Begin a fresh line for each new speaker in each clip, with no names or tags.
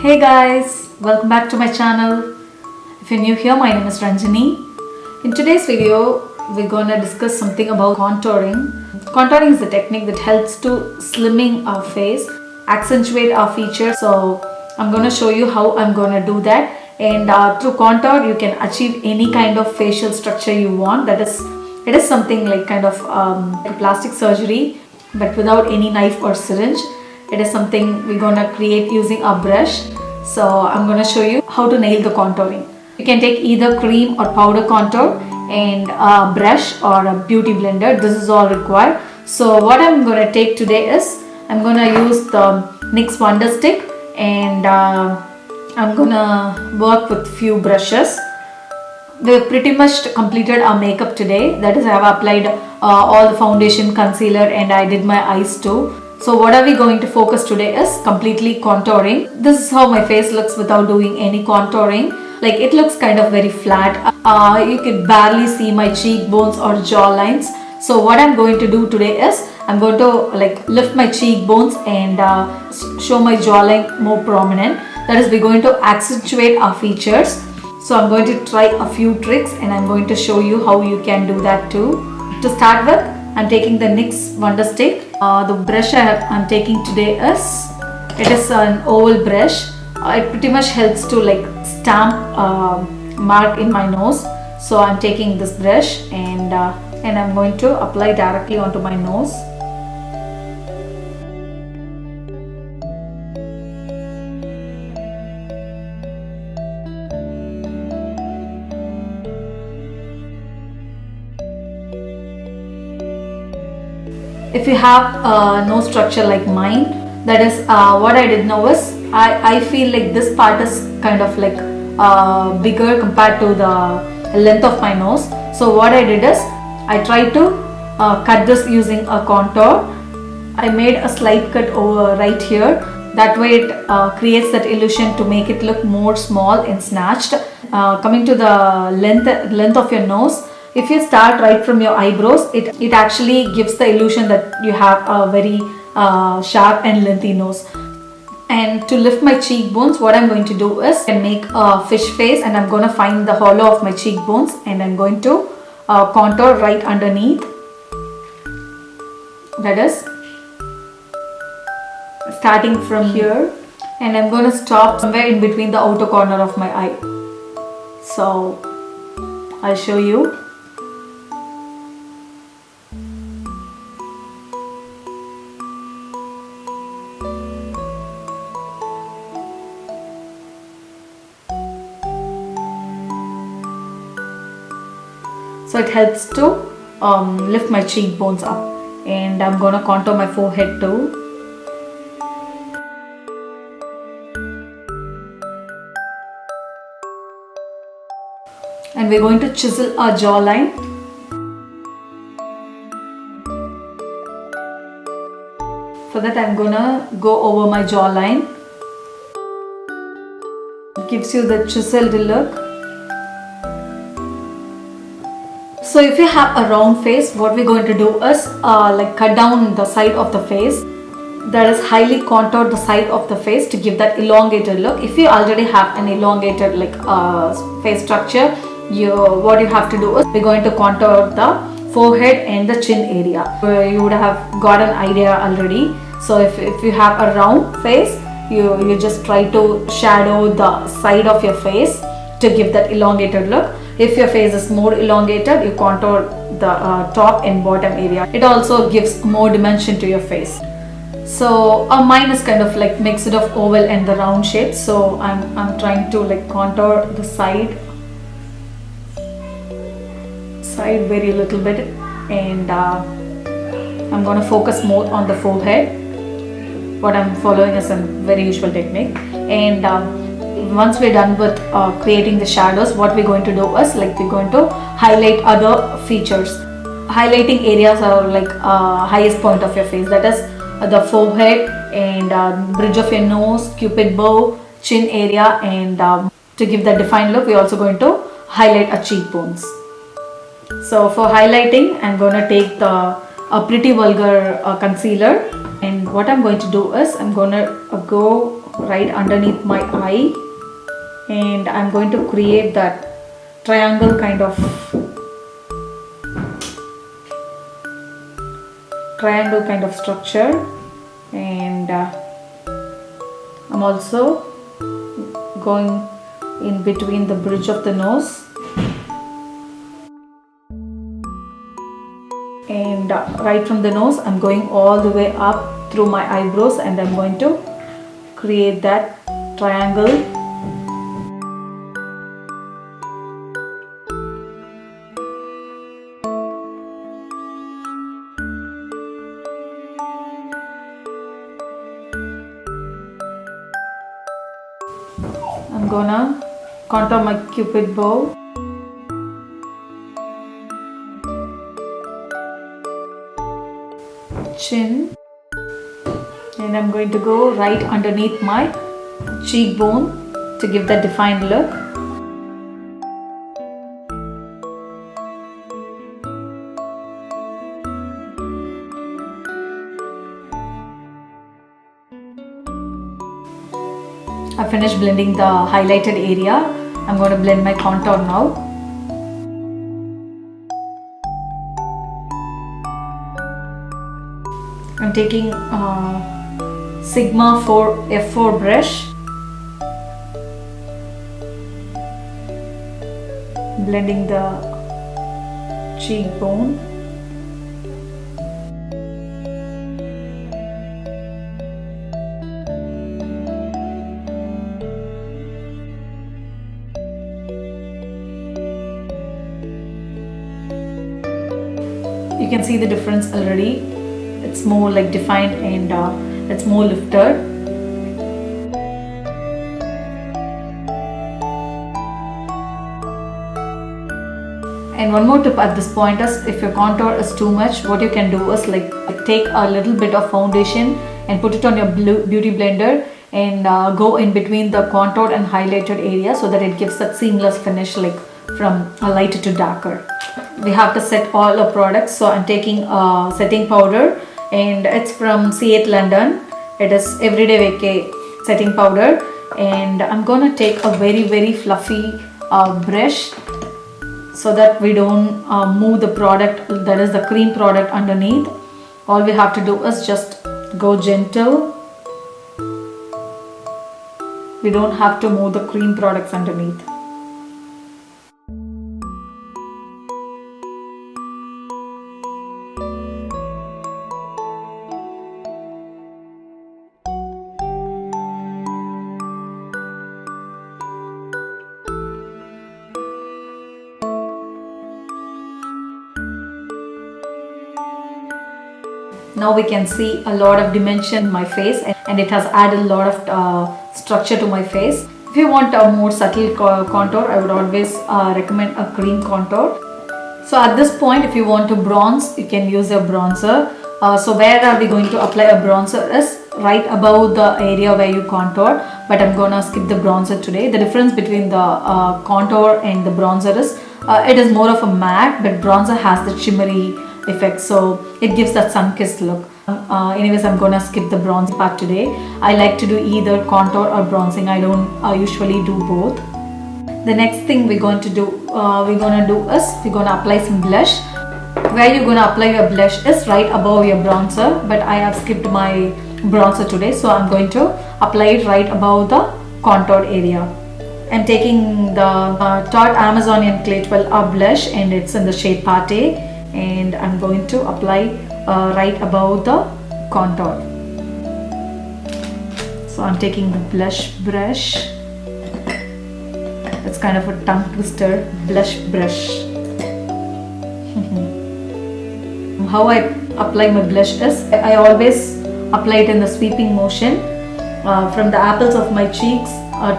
Hey guys, welcome back to my channel. If you're new here, my name is Ranjani. In today's video, we're gonna discuss something about contouring. Contouring is a technique that helps to slimming our face, accentuate our features. So I'm gonna show you how I'm gonna do that. And through contour, you can achieve any kind of facial structure you want. It is something like kind of plastic surgery, but without any knife or syringe. It is something we're gonna create using a brush. So I'm gonna show you how to nail the contouring. You can take either cream or powder contour and a brush or a beauty blender. This is all required. So what I'm gonna take today is I'm gonna use the NYX Wonder stick, and I'm gonna work with few brushes. We've pretty much completed our makeup today. That is, I have applied all the foundation, concealer, and I did my eyes too. So what are we going to focus today is completely contouring. This is how my face looks without doing any contouring. Like, it looks kind of very flat. You could barely see my cheekbones or jaw lines. So what I'm going to do today is I'm going to like lift my cheekbones and show my jawline more prominent. That is, we're going to accentuate our features. So I'm going to try a few tricks and I'm going to show you how you can do that too. To start with, I'm taking the NYX Wonder stick. The brush I'm taking today is an oval brush. It pretty much helps to like stamp mark in my nose. So I'm taking this brush and I'm going to apply directly onto my nose. If you have no structure like mine, that is what I did now is I feel like this part is kind of like bigger compared to the length of my nose. So what I did is I tried to cut this using a contour. I made a slight cut over right here. That way it creates that illusion to make it look more small and snatched. Coming to the length of your nose, if you start right from your eyebrows, it actually gives the illusion that you have a very sharp and lengthy nose. And to lift my cheekbones, what I'm going to do is I make a fish face, and I'm going to find the hollow of my cheekbones and I'm going to contour right underneath. That is, starting from here, and I'm going to stop somewhere in between the outer corner of my eye. So I'll show you. So it helps to lift my cheekbones up, and I'm gonna contour my forehead too. And we're going to chisel our jawline. For that, I'm gonna go over my jawline. It gives you the chiseled look. So if you have a round face, what we're going to do is like cut down the side of the face. That is, highly contour the side of the face to give that elongated look. If you already have an elongated like face structure, what you have to do is we're going to contour the forehead and the chin area. You would have got an idea already. So if you have a round face, you just try to shadow the side of your face to give that elongated look. If your face is more elongated, you contour the top and bottom area. It also gives more dimension to your face. So mine is kind of like mixed of oval and the round shape. So I'm trying to like contour the side very little bit, and I'm going to focus more on the forehead. What I'm following is a very usual technique, and once we're done with creating the shadows, what we're going to do is like we're going to highlight other features. Highlighting areas are like highest point of your face, that is the forehead and bridge of your nose, cupid bow, chin area, and to give that defined look, we're also going to highlight our cheekbones. So for highlighting, I'm going to take a Pretty Vulgar concealer, and what I'm going to do is I'm going to go right underneath my eye, and I'm going to create that triangle kind of structure. And I'm also going in between the bridge of the nose, and right from the nose I'm going all the way up through my eyebrows, and I'm going to create that triangle. I'm gonna contour my cupid bow. Chin, and I'm going to go right underneath my cheekbone to give that defined look. I finished blending the highlighted area. I'm going to blend my contour now. I'm taking Sigma 4 F4 brush, blending the cheekbone. You can see the difference already. It's more like defined, and it's more lifted. And one more tip at this point is, if your contour is too much, what you can do is like take a little bit of foundation and put it on your beauty blender, and go in between the contour and highlighted area, so that it gives that seamless finish, like from a lighter to darker. We have to set all our products, so I'm taking a setting powder, and it's from Ciate, London. It is Everyday Vacay setting powder, and I'm gonna take a very fluffy brush, so that we don't move the product, that is the cream product, underneath. All we have to do is just go gentle. We don't have to move the cream products underneath. Now we can see a lot of dimension in my face, and it has added a lot of structure to my face. If you want a more subtle contour, I would always recommend a cream contour. So at this point, if you want to bronze, you can use a bronzer. So where are we going to apply a bronzer is right above the area where you contour, but I'm gonna skip the bronzer today. The difference between the contour and the bronzer is it is more of a matte, but bronzer has the shimmery effect, so it gives that sun-kissed look. Anyways, I'm gonna skip the bronze part today. I like to do either contour or bronzing. I don't usually do both. The next thing we're going to do is we're gonna apply some blush. Where you're gonna apply your blush is right above your bronzer, but I have skipped my bronzer today, so I'm going to apply it right above the contour area. I'm taking the Tarte Amazonian Clay 12 blush, and it's in the shade Ciate, and I'm going to apply right above the contour. So I'm taking the blush brush. It's kind of a tongue twister, blush brush. How I apply my blush is, I always apply it in the sweeping motion from the apples of my cheeks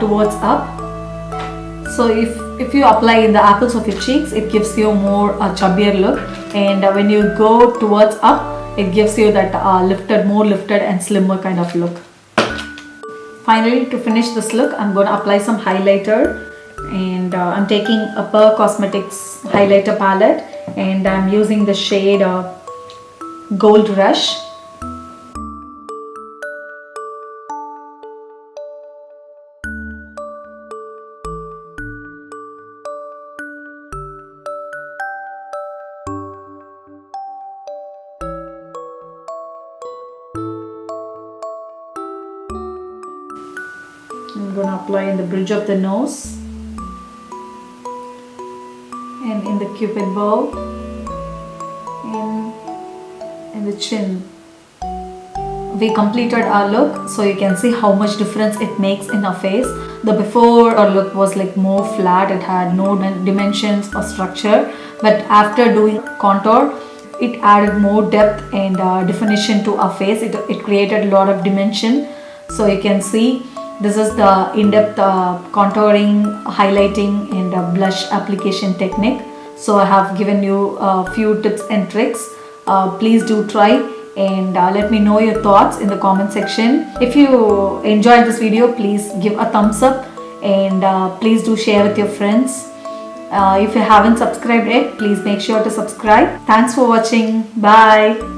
towards up. So if you apply in the apples of your cheeks, it gives you more chubbier look, and when you go towards up, it gives you that more lifted and slimmer kind of look. Finally, to finish this look, I'm going to apply some highlighter, and I'm taking a Per Cosmetics highlighter palette, and I'm using the shade Gold Rush. I'm going to apply in the bridge of the nose and in the cupid bow and in the chin. We completed our look, so you can see how much difference it makes in our face. The before our look was like more flat, it had no dimensions or structure, but after doing contour, it added more depth and definition to our face. It created a lot of dimension. So you can see this is the in-depth contouring, highlighting and blush application technique. So I have given you a few tips and tricks. Please do try and let me know your thoughts in the comment section. If you enjoyed this video, please give a thumbs up and please do share with your friends. If you haven't subscribed yet, please make sure to subscribe. Thanks for watching. Bye.